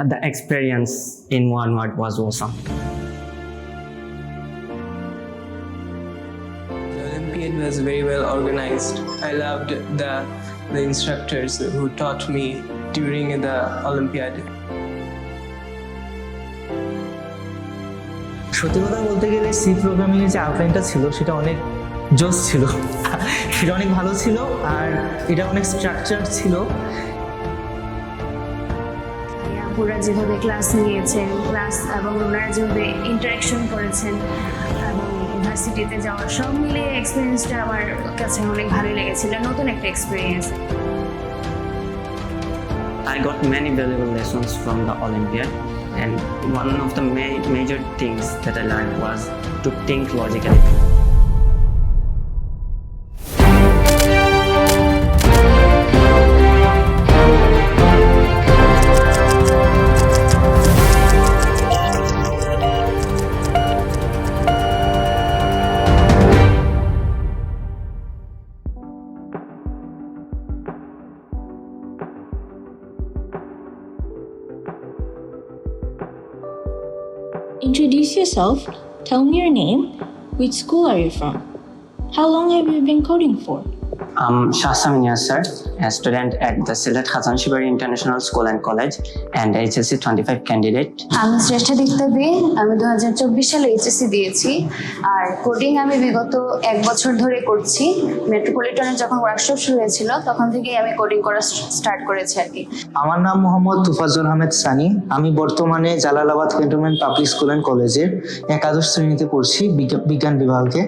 The experience in one word was awesome. The Olympiad was very well organized. I loved the instructors who taught me during the Olympiad. সত্যি কথা বলতে গেলে C programming এর যে আউটলাইনটা ছিল সেটা অনেক জোস ছিল, সেটা অনেক ভালো ছিল আর এটা অনেক স্ট্রাকচার ছিল। আপুরা যেভাবে ক্লাস নিয়েছেন এবং ওনারা যেভাবে ইন্টারাকশন করেছেন এবং ইউনিভার্সিটিতে যাওয়ার সব মিলিয়ে এক্সপিরিয়েন্সটা আমার কাছে অনেক ভালো লেগেছিল, নতুন একটা experience. I got many valuable lessons from the Olympiad, and one of the major things that I learned was to think logically. Introduce yourself, tell me your name, which school are you from? How long have you been coding for? I'm Shahsamin Yasser, a student at the Silat Khazan Shibari International School and College and HSC 25 candidate. আমি শ্রেষ্ঠা দীপ্তাবি, আমি 2024 সালে HSC দিয়েছি আর coding আমি বিগত 1 বছর ধরে করছি। মেট্রোপলিটনে যখন ওয়ার্কশপ শুরু হয়েছিল তখন থেকেই আমি কোডিং করা স্টার্ট করেছি আর কি। আমার নাম মোহাম্মদ তুফাজ্জল আহমেদ সানি, আমি বর্তমানে Jalalabad cantonment public school and কলেজের একাদশ শ্রেণীতে পড়ছি বিজ্ঞান বিভাগে।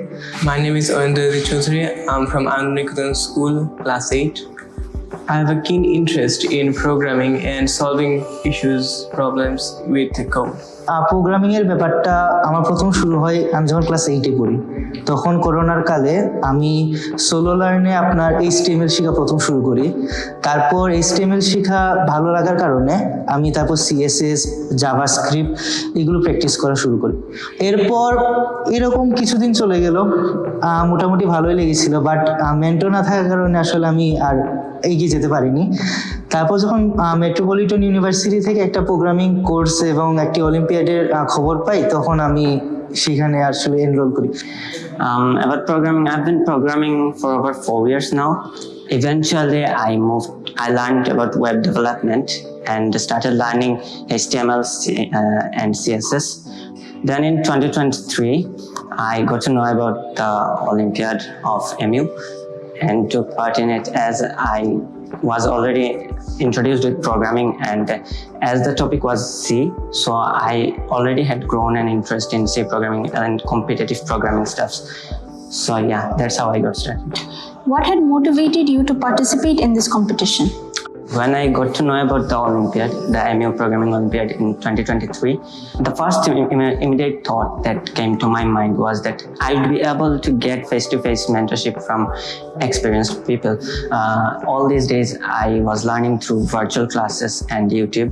My name is Oyendra Choudhury. I'm from Anurikudan School, class 8. I have a keen interest in programming and solving problems with code. Programming এর ব্যাপারটা আমার প্রথম শুরু হয় আমি যখন ক্লাস 8-এ পড়ি। তখন করোনার কালে আমি সোলো লার্নে আপনার HTML শেখা প্রথম শুরু করি। তারপর HTML শেখা ভালো লাগার কারণে আমি তারপর CSS, জাভাস্ক্রিপ্ট এগুলো প্র্যাকটিস করা শুরু করি। এরপর এরকম কিছুদিন চলে গেল, মোটামুটি ভালোই লেগেছিল, বাট মেন্টর না থাকার কারণে আসলে আমি আর এগিয়ে যেতে পারিনি। তারপর যখন মেট্রোপলিটন ইউনিভার্সিটি থেকে একটা প্রোগ্রামিং কোর্স এবং একটি অলিম্পিয়াডের খবর পাই তখন আমি সেখানে আসলে এনরোল করি। About programming, I've been programming for over 4 years now. Eventually, I learned about web development and started learning HTML and CSS. Then in 2023, I got to know about the Olympiad of MU and took part in it as I was already introduced with programming, and as the topic was C, so I already had grown an interest in C programming and competitive programming stuff. So yeah, that's how I got started. What had motivated you to participate in this competition? When I got to know about the Olympiad, the MU Programming Olympiad in 2023, the first immediate thought that came to my mind was that I'd be able to get face-to-face mentorship from experienced people. All these days, I was learning through virtual classes and YouTube.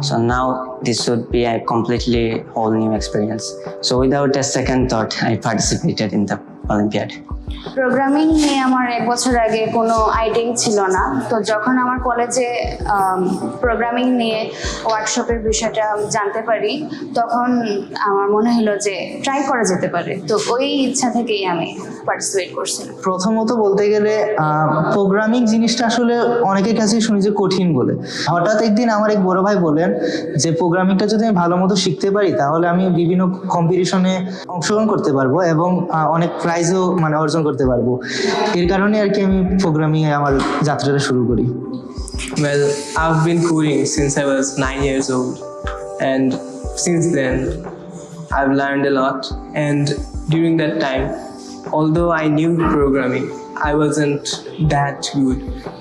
So now this would be a completely whole new experience. So without a second thought, I participated in the Olympiad. Programming নিয়ে আমার 1 বছর আগে কোনো idea ছিল না, তো যখন আমার কলেজে প্রোগ্রামিং নিয়ে ওয়ার্কশপের বিষয়টা জানতে পারি তখন আমার মনে হলো যে ট্রাই করা যেতে পারে, তো ওই ইচ্ছা থেকেই আমি পার্টিসিপেট করছিলাম। প্রথমত বলতে গেলে প্রোগ্রামিং জিনিসটা আসলে অনেকের কাছেই শুনি যে কঠিন বলে। হঠাৎ একদিন আমার এক বড় ভাই বলেন যে প্রোগ্রামিংটা যদি আমি ভালো মতো শিখতে পারি তাহলে আমি বিভিন্ন কম্পিটিশনে অংশগ্রহণ করতে পারবো এবং অনেক প্রাইজও অর্জন করতে পারবো। এর কারণে আর কি আমি প্রোগ্রামিং এ আমার যাত্রাটা শুরু করি। Well, I've been coding since I was 9 years old, and since then I've learned a lot, and during that time, although I knew programming, I wasn't that good,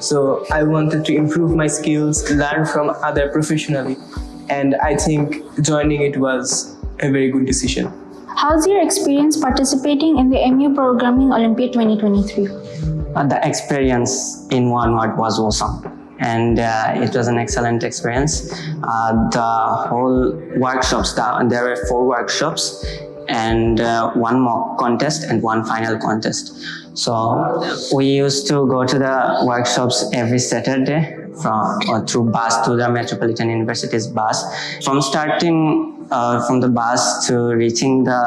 so I wanted to improve my skills, learn from other professionally, and I think joining it was a very good decision. How's your experience participating in the MU Programming Olympiad 2023? The experience in one word was awesome, and it was an excellent experience. The whole workshops, there were 4 workshops and 1 mock contest and 1 final contest. So we used to go to the workshops every Saturday through bus to the Metropolitan University's bus. From starting from the bus to reaching the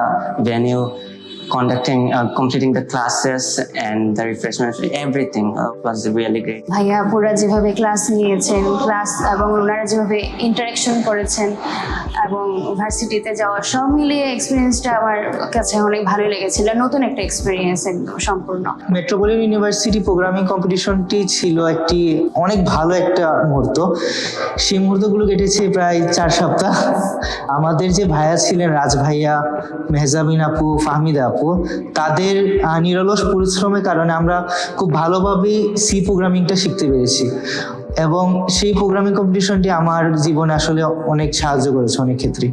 venue, completing the classes and the refreshments, everything was really great. ভাইয়া পুরা যেভাবে class নিয়েছেন এবং ওনারা যেভাবে interaction করেছেন এবং ভার্সিটিতে যাওয়া সব মিলিয়ে এক্সপিরিয়েন্সটা আমার কাছে অনেক ভালো লেগেছিল, নতুন একটা এক্সপিরিয়েন্স একদম সম্পূর্ণ। মেট্রোপলিটন ইউনিভার্সিটি প্রোগ্রামিং কম্পিটিশনটি ছিল একটি অনেক ভালো একটা মুহূর্ত। সেই মুহূর্তগুলো কেটেছে প্রায় 4 সপ্তাহ। আমাদের যে ভাইয়া ছিলেন, রাজ ভাইয়া, মেহজাবিন আপু, ফাহমিদা আপু, তাদের নিরলস পরিশ্রমের কারণে আমরা খুব ভালোভাবে সি প্রোগ্রামিংটা শিখতে পেরেছি এবং সেই প্রোগ্রামিং কম্পিটিশনটি আমার জীবনে আসলে অনেক সাহায্য করেছে অনেক ক্ষেত্রে।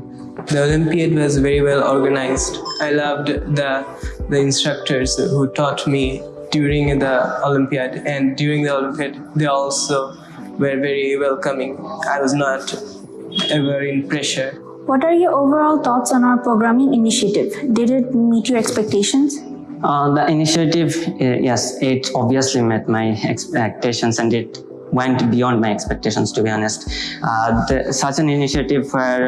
The Olympiad was very well organized. I loved the instructors who taught me during the Olympiad, and during the Olympiad they also were very welcoming. I was not ever in pressure. What are your overall thoughts on our programming initiative? Did it meet your expectations? The initiative, yes, it obviously met my expectations, and it went beyond my expectations, to be honest. Such an initiative where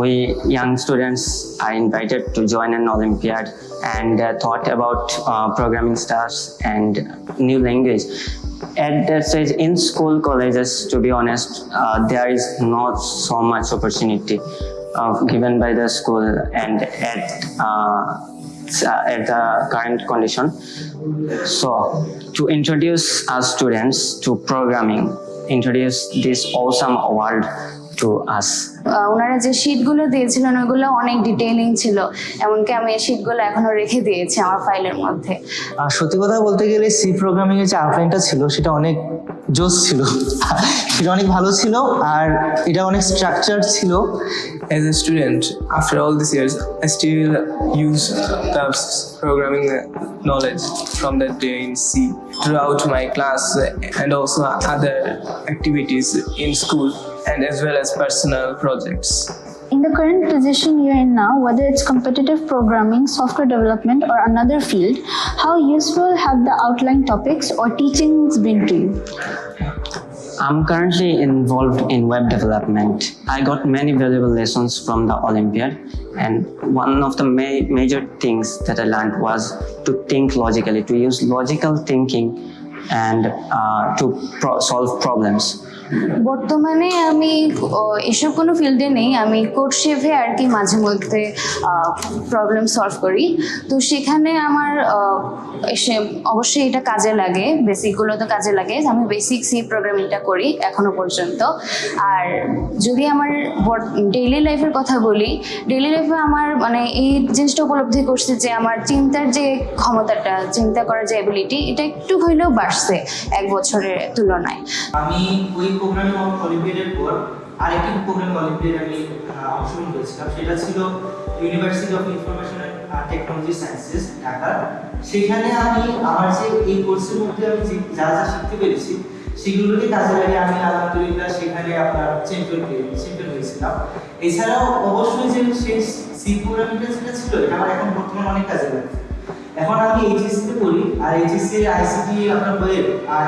we young students are invited to join an Olympiad and thought about programming stuff and new language. At that stage, in school, colleges, to be honest, there is not so much opportunity given by the school and at the current condition. So to introduce our students to programming, introduce this awesome world to us. ওনারা যে শিটগুলো দিয়েছিলেন ওইগুলো অনেক detailing ছিল, এমনকি আমি এই শিটগুলো এখনো রেখে দিয়েছি আমার ফাইলের মধ্যে। আর সত্যি কথা বলতে গেলে সি প্রোগ্রামিং এর যে আউটলাইনটা ছিল সেটা অনেক জোস ছিল, সেটা অনেক ভালো ছিল আর এটা অনেক স্ট্রাকচার ছিল। As a student, after all these years, I still use the programming knowledge from that day in C throughout my class and also other activities in school, and as well as personal projects. In the current position you're in now, whether it's competitive programming, software development, or another field, how useful have the outlined topics or teachings been to you? I'm currently involved in web development. I got many valuable lessons from the Olympiad, and one of the major things that I learned was to think logically, to use logical thinking and to solve problems. বর্তমানে আমি এসব কোনো ফিল্ডে নেই, আমি code শেভে আর কি মাঝে মধ্যে প্রবলেম সলভ করি। তো সেখানে আমার অবশ্যই এটা কাজে লাগে, বেসিকগুলো তো কাজে লাগে। আমি বেসিক সি প্রোগ্রামিংটা করি এখনো পর্যন্ত। আর যদি আমার ডেইলি লাইফের কথা বলি, ডেইলি লাইফে আমার মানে এই জিনিসটা উপলব্ধি করছি যে আমার চিন্তার যে ক্ষমতাটা, চিন্তা করার যে অ্যাবিলিটি, এটা একটু হইলেও বাড়ছে 1 বছরের তুলনায়। আমি ওই প্রোগ্রামিং অলিম্পিয়াডের পর আরেকটি প্রোগ্রামিং অলিম্পিয়াড আমি অংশগ্রহণ করেছিলাম, সেটা ছিল university of information and technology sciences, Dhaka. সেখানে আমি আমার যে এই কোর্সের মধ্যে আমি যা যা শিখতে পেরেছি সেগুলোকে কাজে লাগিয়ে আমি আলহামদুলিল্লাহ সেখানে আপনার চ্যাম্পিয়ন হয়েছিলাম। এছাড়াও অবশ্যই যে সেই সি প্রোগ্রামিংটা যেটা ছিল এটা আমার এখন বর্তমানে অনেক কাজে লাগে। এখন আমি এইচএসসি পড়ি, আর এইচএসসি আইসিটি আপনার ওয়েব আর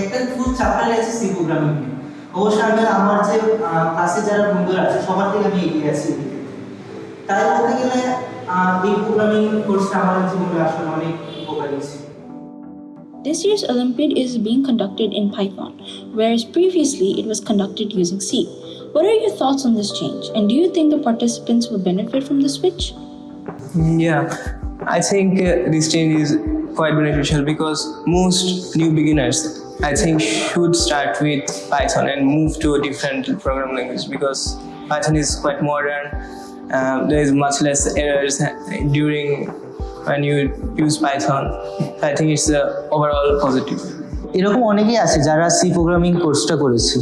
একটা ফুল চ্যাপ্টার আছে সি প্রোগ্রামিং নিয়ে। অবশ্যই আমি আমার যে ক্লাসে যারা বন্ধুরা আছে সবার থেকে আমি এগিয়ে আছি। তাই বলতে গেলে এই প্রোগ্রামিং কোর্সটা আমার জীবনে আসলে অনেক উপকারী ছিল। This year's Olympiad is being conducted in Python, whereas previously it was conducted using C. What are your thoughts on this change, and do you think the participants will benefit from the switch? Yeah, I think this change is quite beneficial because most new beginners, I think, should start with Python and move to a different programming language because Python is quite modern. There is much less errors during when you use Python. I think it's overall positive. এরকম অনেকেই আছে যারা C programming কোর্সটা করেছে,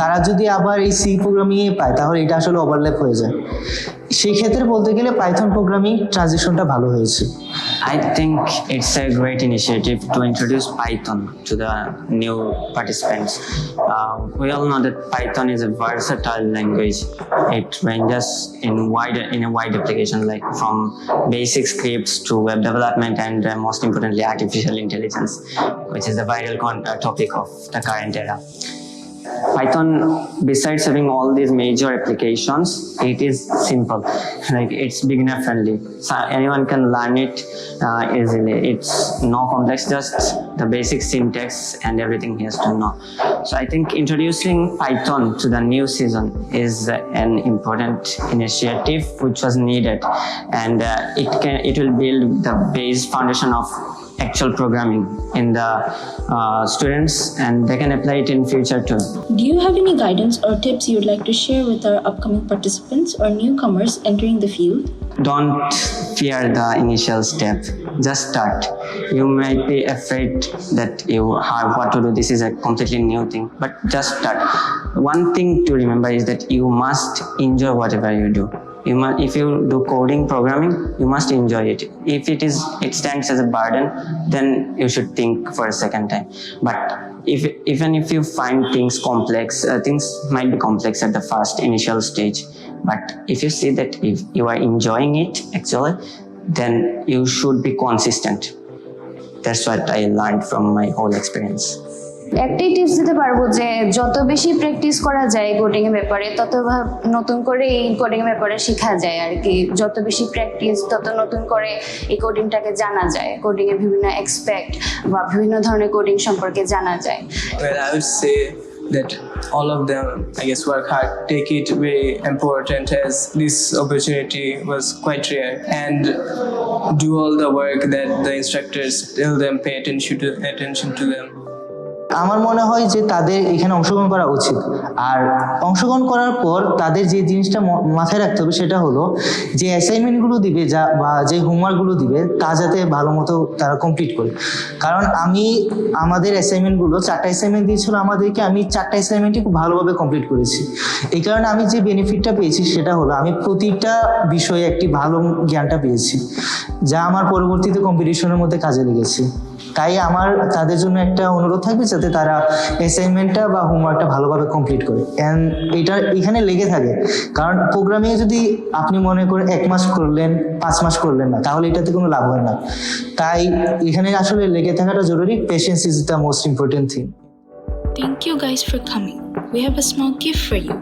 তারা যদি আবার এই সি প্রোগ্রামিংয়ে পায় তাহলে এটা আসলে ওভারল্যাপ হয়ে যায়। সেই ক্ষেত্রে বলতে গেলে পাইথন প্রোগ্রামিং ট্রানজিশনটা ভালো হয়েছে। I think it's a great initiative to introduce Python to the new participants. We all know that Python is a versatile language. It ranges in a wide application, like from basic scripts to web development and most importantly artificial intelligence, which is the vital topic of the current era. Python, besides having all these major applications, it is simple. Like it's beginner friendly, so anyone can learn it easily. It's no complex, just the basic syntax and everything he has to know. So I think introducing Python to the new season is an important initiative which was needed, and it will build the base foundation of actual programming in the students, and they can apply it in future too. Do you have any guidance or tips you would like to share with our upcoming participants or newcomers entering the field? Don't fear the initial step, just start. You might be afraid that you have what to do, this is a completely new thing, but just start. One thing to remember is that you must enjoy whatever you do. If you do coding, programming, you must enjoy it. If it stands as a burden, then you should think for a second time. But even if you find things complex, things might be complex at the first initial stage. But if you see that if you are enjoying it actually, then you should be consistent. That's what I learned from my whole experience. একটাই tips দিতে পারবো যে যত বেশি practice করা যায় coding এর ব্যাপারে, তত নতুন করে এই কোডিং এর ব্যাপারে শেখা যায় আর কি। যত বেশি প্র্যাকটিস, তত নতুন করে এই কোডিংটাকে জানা যায়, কোডিং এর বিভিন্ন এক্সপেক্ট বা বিভিন্ন ধরনের কোডিং সম্পর্কে জানা যায়। Well, I would say that all of them, I guess, work hard, take it very important as this opportunity was quite rare, and do all the work that the instructors tell them, pay attention to them. আমার মনে হয় যে তাদের এখানে অংশগ্রহণ করা উচিত। আর অংশগ্রহণ করার পর তাদের যে জিনিসটা মাথায় রাখতে হবে সেটা হলো যে অ্যাসাইনমেন্টগুলো দিবে বা যে হোমওয়ার্কগুলো দিবে তা যাতে ভালো মতো তারা কমপ্লিট করে। কারণ আমাদের অ্যাসাইনমেন্টগুলো 4টা অ্যাসাইনমেন্ট দিয়েছিল আমাদেরকে, আমি 4টা অ্যাসাইনমেন্টই খুব ভালোভাবে কমপ্লিট করেছি। এই কারণে আমি যে বেনিফিটটা পেয়েছি সেটা হলো আমি প্রতিটা বিষয়ে একটি ভালো জ্ঞানটা পেয়েছি, যা আমার পরবর্তীতে কম্পিটিশনের মধ্যে কাজে লেগেছে। তাই আমার তাদের জন্য একটা অনুরোধ থাকবে যাতে তারা অ্যাসাইনমেন্টটা বা হোমওয়ার্কটা ভালোভাবে কমপ্লিট করে অ্যান্ড এটা এখানে লেগে থাকে। কারণ প্রোগ্রামিংয়ে যদি আপনি মনে করেন 1 মাস করলেন, 5 মাস করলেন না, তাহলে এটাতে কোনো লাভ হয় না। তাই এখানে আসলে লেগে থাকাটা জরুরি। Patience is the most important thing. Thank you guys for coming. We have a small gift for you.